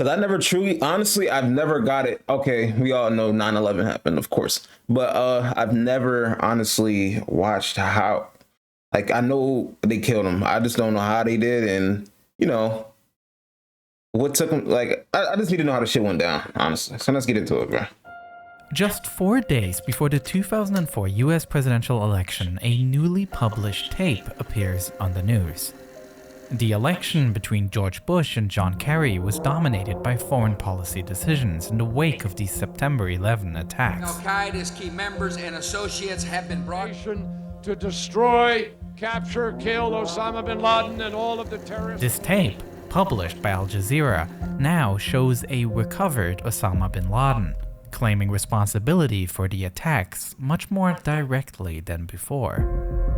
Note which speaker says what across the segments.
Speaker 1: Because I never truly, honestly, I've never got it. Okay, we all know 9/11 happened, of course, but I've never honestly watched how. Like, I know they killed him. I just don't know how they did, and you know what took him. Like, I just need to know how the shit went down, honestly. So let's get into it, bro.
Speaker 2: Just 4 days before the 2004 US presidential election, a newly published tape appears on the news. The election between George Bush and John Kerry was dominated by foreign policy decisions in the wake of the September 11 attacks.
Speaker 3: Al-Qaeda's key members and associates have been brought
Speaker 4: to destroy, capture, kill Osama bin Laden and all of the terrorists.
Speaker 2: This tape, published by Al Jazeera, now shows a recovered Osama bin Laden, claiming responsibility for the attacks much more directly than before.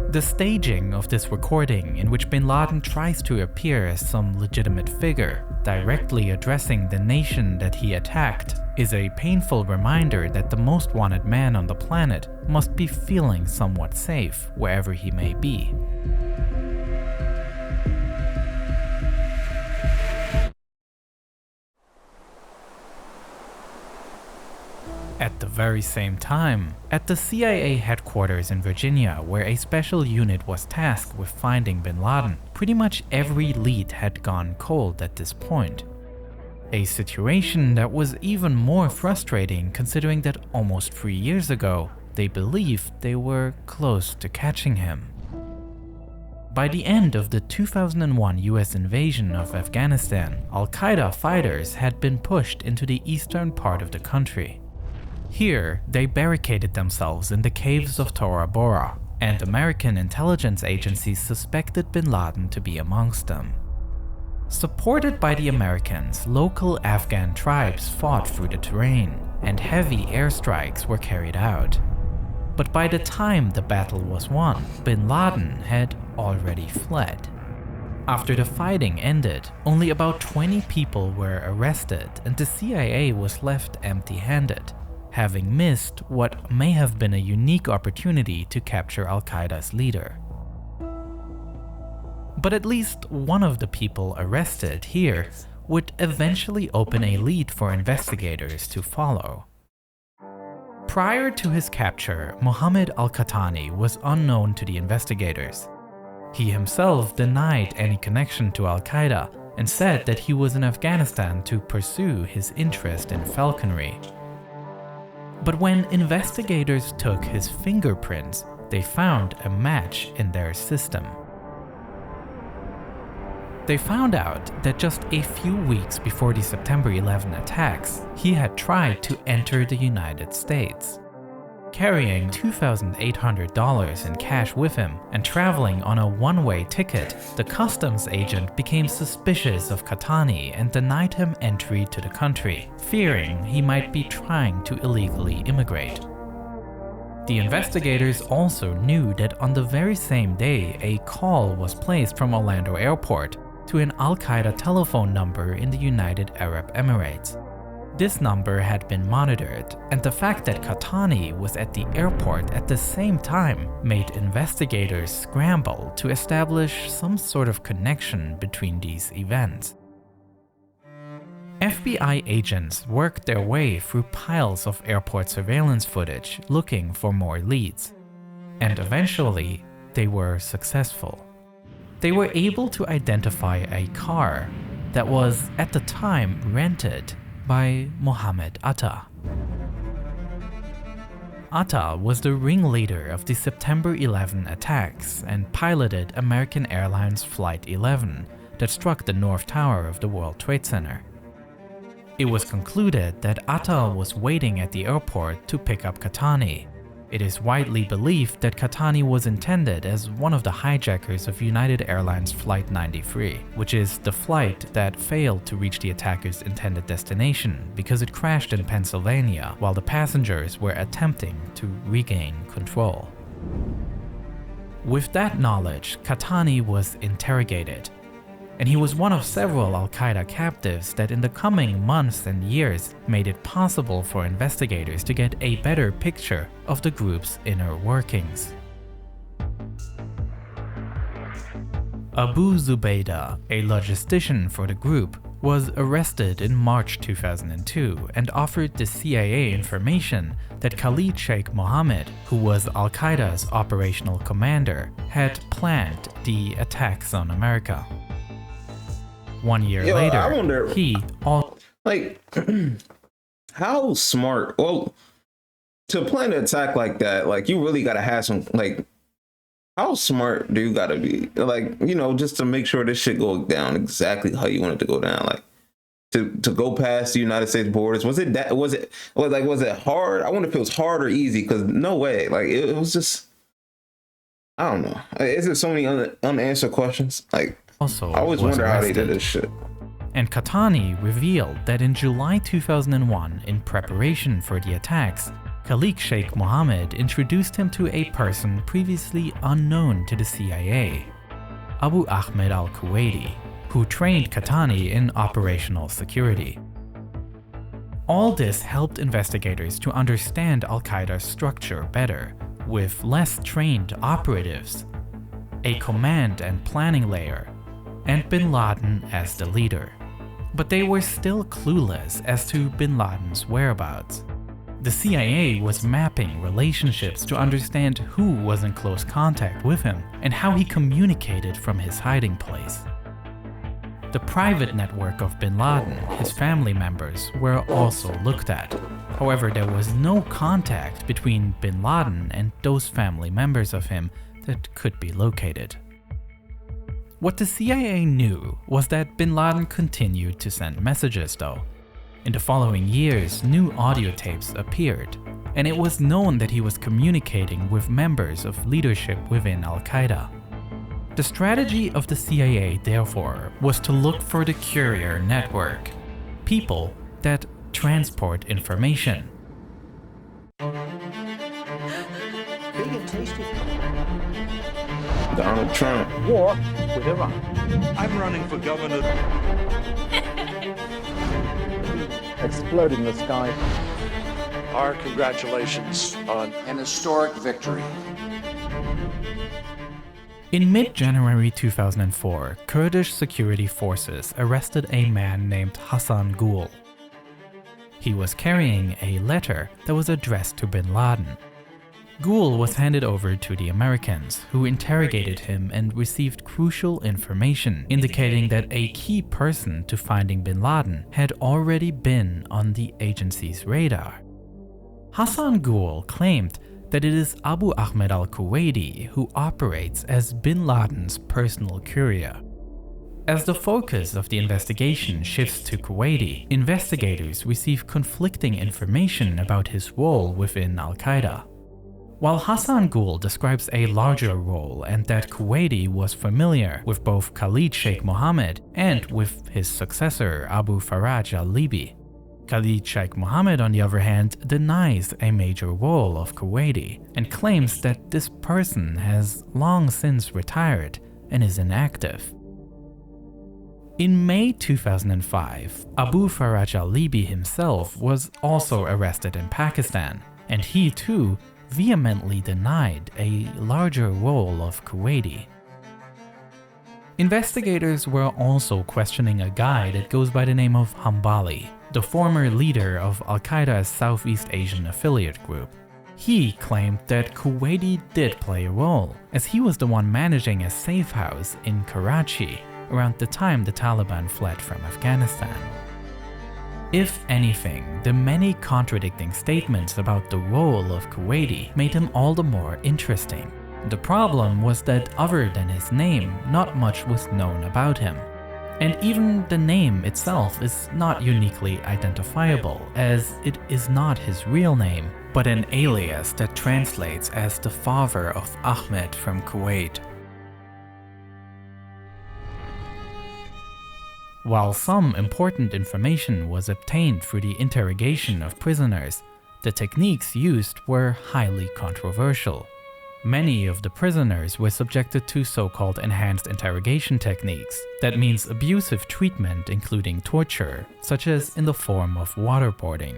Speaker 2: The staging of this recording, in which bin Laden tries to appear as some legitimate figure, directly addressing the nation that he attacked, is a painful reminder that the most wanted man on the planet must be feeling somewhat safe wherever he may be. At the very same time, at the CIA headquarters in Virginia, where a special unit was tasked with finding bin Laden, pretty much every lead had gone cold at this point. A situation that was even more frustrating considering that almost 3 years ago, they believed they were close to catching him. By the end of the 2001 US invasion of Afghanistan, Al-Qaeda fighters had been pushed into the eastern part of the country. Here, they barricaded themselves in the caves of Tora Bora, and American intelligence agencies suspected bin Laden to be amongst them. Supported by the Americans, local Afghan tribes fought through the terrain, and heavy airstrikes were carried out. But by the time the battle was won, bin Laden had already fled. After the fighting ended, only about 20 people were arrested, and the CIA was left empty-handed, having missed what may have been a unique opportunity to capture Al-Qaeda's leader. But at least one of the people arrested here would eventually open a lead for investigators to follow. Prior to his capture, Mohammed al-Qahtani was unknown to the investigators. He himself denied any connection to Al-Qaeda and said that he was in Afghanistan to pursue his interest in falconry. But when investigators took his fingerprints, they found a match in their system. They found out that just a few weeks before the September 11 attacks, he had tried to enter the United States. Carrying $2,800 in cash with him and traveling on a one-way ticket, the customs agent became suspicious of Qahtani and denied him entry to the country, fearing he might be trying to illegally immigrate. The investigators also knew that on the very same day, a call was placed from Orlando Airport to an Al-Qaeda telephone number in the United Arab Emirates. This number had been monitored, and the fact that Qahtani was at the airport at the same time made investigators scramble to establish some sort of connection between these events. FBI agents worked their way through piles of airport surveillance footage looking for more leads, and eventually they were successful. They were able to identify a car that was at the time rented by Mohammed Atta. Atta was the ringleader of the September 11 attacks and piloted American Airlines Flight 11 that struck the North Tower of the World Trade Center. It was concluded that Atta was waiting at the airport to pick up Qahtani. It is widely believed that Qahtani was intended as one of the hijackers of United Airlines Flight 93, which is the flight that failed to reach the attacker's intended destination because it crashed in Pennsylvania while the passengers were attempting to regain control. With that knowledge, Qahtani was interrogated, and he was one of several Al-Qaeda captives that in the coming months and years made it possible for investigators to get a better picture of the group's inner workings. Abu Zubaydah, a logistician for the group, was arrested in March 2002 and offered the CIA information that Khalid Sheikh Mohammed, who was Al-Qaeda's operational commander, had planned the attacks on America. 1 year later,
Speaker 1: I wonder,
Speaker 2: he also...
Speaker 1: like, how smart, well, to plan an attack like that, like, you really gotta have some, like, how smart do you gotta be? Like, you know, just to make sure this shit go down exactly how you want it to go down. Like, to go past the United States borders. Was it hard? I wonder if it was hard or easy, because no way. Like, it was just, I don't know. Is there so many unanswered questions? Like, I always wonder how they did this shit.
Speaker 2: And Qahtani revealed that in July 2001, in preparation for the attacks, Khalid Sheikh Mohammed introduced him to a person previously unknown to the CIA, Abu Ahmed al-Kuwaiti, who trained Qahtani in operational security. All this helped investigators to understand Al-Qaeda's structure better, with less trained operatives, a command and planning layer, and bin Laden as the leader. But they were still clueless as to bin Laden's whereabouts. The CIA was mapping relationships to understand who was in close contact with him and how he communicated from his hiding place. The private network of bin Laden, his family members, were also looked at. However, there was no contact between bin Laden and those family members of him that could be located. What the CIA knew was that bin Laden continued to send messages though. In the following years, new audio tapes appeared, and it was known that he was communicating with members of leadership within Al-Qaeda. The strategy of the CIA, therefore, was to look for the courier network, people that transport information.
Speaker 5: Big and tasty.
Speaker 1: Donald Trump.
Speaker 5: War with Iran.
Speaker 6: I'm running for governor.
Speaker 5: Explode in the sky.
Speaker 4: Our congratulations on
Speaker 3: An historic victory.
Speaker 2: In mid-January 2004, Kurdish security forces arrested a man named Hassan Gul. He was carrying a letter that was addressed to bin Laden. Gul was handed over to the Americans, who interrogated him and received crucial information indicating that a key person to finding bin Laden had already been on the agency's radar. Hassan Gul claimed that it is Abu Ahmed al-Kuwaiti who operates as bin Laden's personal courier. As the focus of the investigation shifts to Kuwaiti, investigators receive conflicting information about his role within Al-Qaeda. While Hassan Gul describes a larger role and that Kuwaiti was familiar with both Khalid Sheikh Mohammed and with his successor Abu Faraj al-Libi, Khalid Sheikh Mohammed, on the other hand, denies a major role of Kuwaiti and claims that this person has long since retired and is inactive. In May 2005, Abu Faraj al-Libi himself was also arrested in Pakistan, and he too vehemently denied a larger role of Kuwaiti. Investigators were also questioning a guy that goes by the name of Hambali, the former leader of Al-Qaeda's Southeast Asian affiliate group. He claimed that Kuwaiti did play a role, as he was the one managing a safe house in Karachi around the time the Taliban fled from Afghanistan. If anything, the many contradicting statements about the role of Kuwaiti made him all the more interesting. The problem was that other than his name, not much was known about him. And even the name itself is not uniquely identifiable, as it is not his real name, but an alias that translates as the father of Ahmed from Kuwait. While some important information was obtained through the interrogation of prisoners, the techniques used were highly controversial. Many of the prisoners were subjected to so-called enhanced interrogation techniques. That means abusive treatment including torture, such as in the form of waterboarding.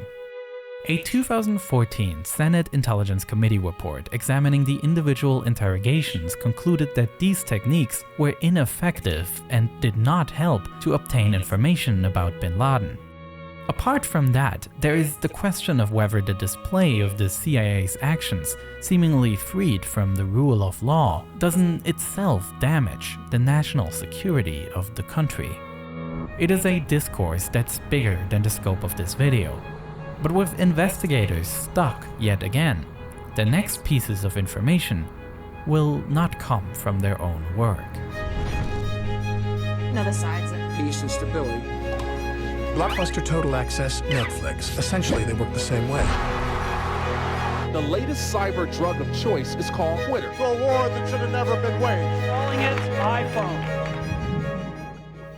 Speaker 2: A 2014 Senate Intelligence Committee report examining the individual interrogations concluded that these techniques were ineffective and did not help to obtain information about bin Laden. Apart from that, there is the question of whether the display of the CIA's actions, seemingly freed from the rule of law, doesn't itself damage the national security of the country. It is a discourse that's bigger than the scope of this video. But with investigators stuck yet again, the next pieces of information will not come from their own work.
Speaker 7: No, the sides.
Speaker 3: Peace and stability.
Speaker 8: Blockbuster Total Access, Netflix. Essentially, they work the same way.
Speaker 9: The latest cyber drug of choice is called Twitter.
Speaker 4: For a war that should have never been waged.
Speaker 5: Calling it iPhone.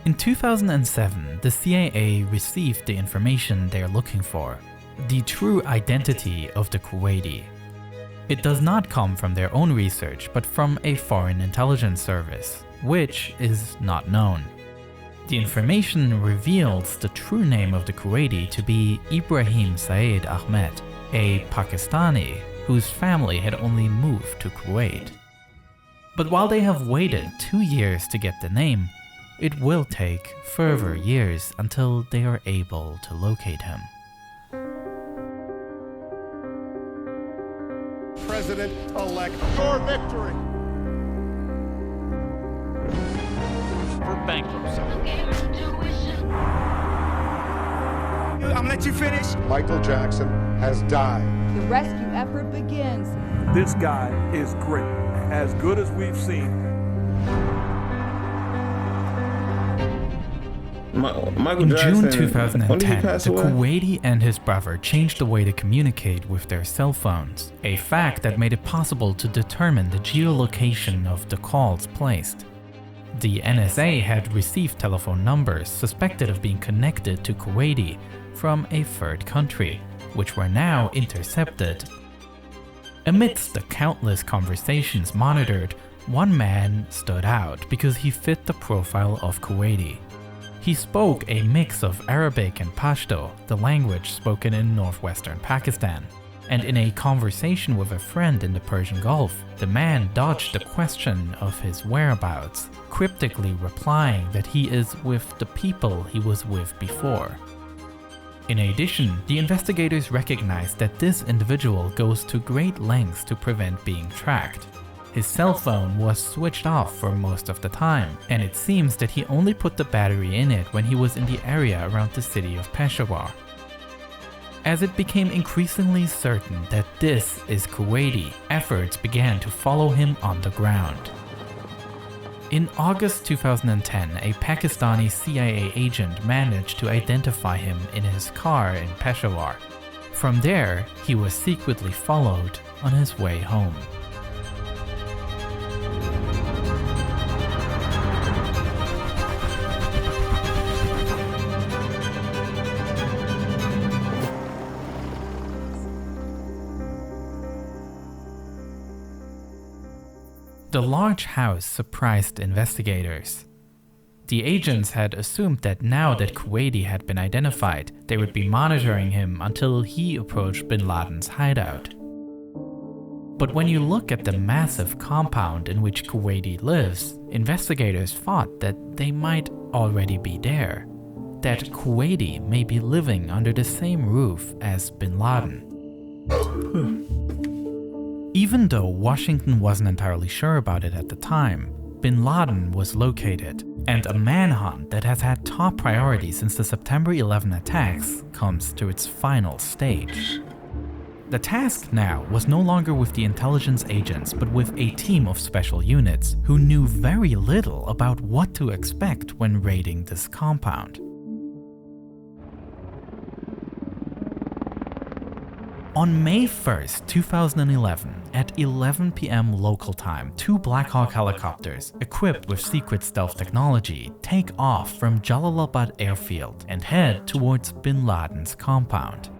Speaker 2: In 2007, the CIA received the information they're looking for, the true identity of the Kuwaiti. It does not come from their own research, but from a foreign intelligence service, which is not known. The information reveals the true name of the Kuwaiti to be Ibrahim Saeed Ahmed, a Pakistani whose family had only moved to Kuwait. But while they have waited 2 years to get the name, it will take further years until they are able to locate him.
Speaker 4: President-elect, your victory.
Speaker 5: For bankruptcy.
Speaker 8: I'm gonna let you finish.
Speaker 4: Michael Jackson has died.
Speaker 7: The rescue effort begins.
Speaker 6: This guy is great, as good as we've seen.
Speaker 1: Michael
Speaker 2: In
Speaker 1: Jackson,
Speaker 2: June
Speaker 1: when did he
Speaker 2: 2010,
Speaker 1: pass
Speaker 2: the
Speaker 1: away?
Speaker 2: Kuwaiti and his brother changed the way they communicate with their cell phones, a fact that made it possible to determine the geolocation of the calls placed. The NSA had received telephone numbers suspected of being connected to Kuwaiti from a third country, which were now intercepted. Amidst the countless conversations monitored, one man stood out because he fit the profile of Kuwaiti. He spoke a mix of Arabic and Pashto, the language spoken in northwestern Pakistan. And in a conversation with a friend in the Persian Gulf, the man dodged the question of his whereabouts, cryptically replying that he is with the people he was with before. In addition, the investigators recognized that this individual goes to great lengths to prevent being tracked. His cell phone was switched off for most of the time, and it seems that he only put the battery in it when he was in the area around the city of Peshawar. As it became increasingly certain that this is Kuwaiti, efforts began to follow him on the ground. In August 2010, a Pakistani CIA agent managed to identify him in his car in Peshawar. From there, he was secretly followed on his way home. The large house surprised investigators. The agents had assumed that now that Kuwaiti had been identified, they would be monitoring him until he approached bin Laden's hideout. But when you look at the massive compound in which Kuwaiti lives, investigators thought that they might already be there, that Kuwaiti may be living under the same roof as bin Laden. Even though Washington wasn't entirely sure about it at the time, bin Laden was located, and a manhunt that has had top priority since the September 11 attacks comes to its final stage. The task now was no longer with the intelligence agents, but with a team of special units who knew very little about what to expect when raiding this compound. On May 1st, 2011, at 11 p.m. local time, 2 Black Hawk helicopters, equipped with secret stealth technology, take off from Jalalabad airfield and head towards bin Laden's compound.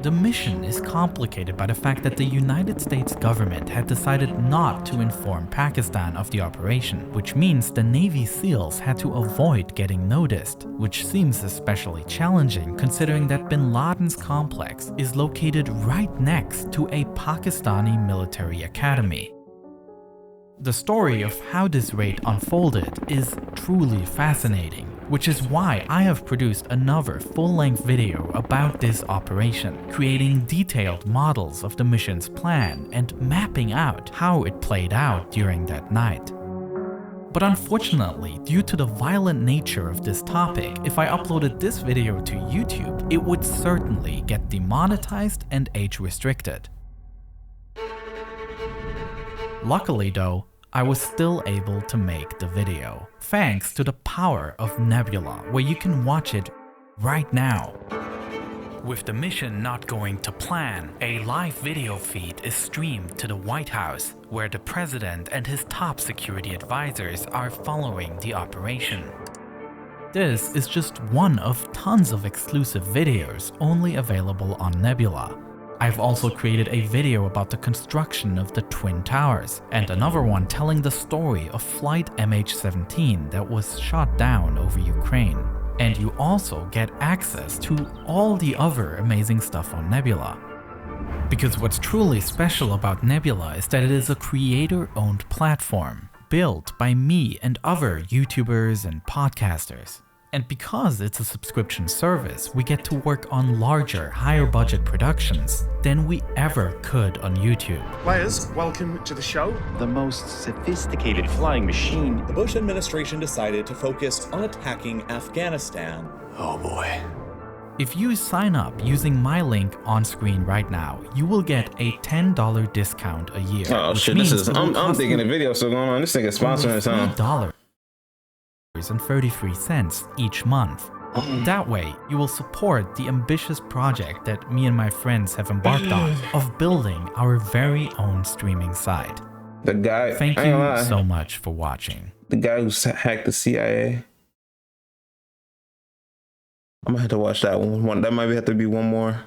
Speaker 2: The mission is complicated by the fact that the United States government had decided not to inform Pakistan of the operation, which means the Navy SEALs had to avoid getting noticed, which seems especially challenging considering that bin Laden's complex is located right next to a Pakistani military academy. The story of how this raid unfolded is truly fascinating, which is why I have produced another full-length video about this operation, creating detailed models of the mission's plan and mapping out how it played out during that night. But unfortunately, due to the violent nature of this topic, if I uploaded this video to YouTube, it would certainly get demonetized and age-restricted. Luckily though, I was still able to make the video, thanks to the power of Nebula, where you can watch it right now. With the mission not going to plan, a live video feed is streamed to the White House, where the president and his top security advisors are following the operation. This is just one of tons of exclusive videos only available on Nebula. I've also created a video about the construction of the Twin Towers, and another one telling the story of Flight MH17 that was shot down over Ukraine. And you also get access to all the other amazing stuff on Nebula. Because what's truly special about Nebula is that it is a creator-owned platform, built by me and other YouTubers and podcasters. And because it's a subscription service, we get to work on larger, higher budget productions than we ever could on YouTube.
Speaker 10: Players, welcome to the show.
Speaker 11: The most sophisticated flying machine.
Speaker 12: The Bush administration decided to focus on attacking Afghanistan.
Speaker 11: Oh boy.
Speaker 2: If you sign up using my link on screen right now, you will get a $10 discount a year.
Speaker 1: Oh shit, this is, I'm thinking the video still going on. This thing is sponsoring its own.
Speaker 2: $3.33 each month. That way, you will support the ambitious project that me and my friends have embarked on of building our very own streaming site.
Speaker 1: The guy.
Speaker 2: Thank you so much for watching.
Speaker 1: The guy who hacked the CIA. I'm gonna have to watch that one. That might have to be one more.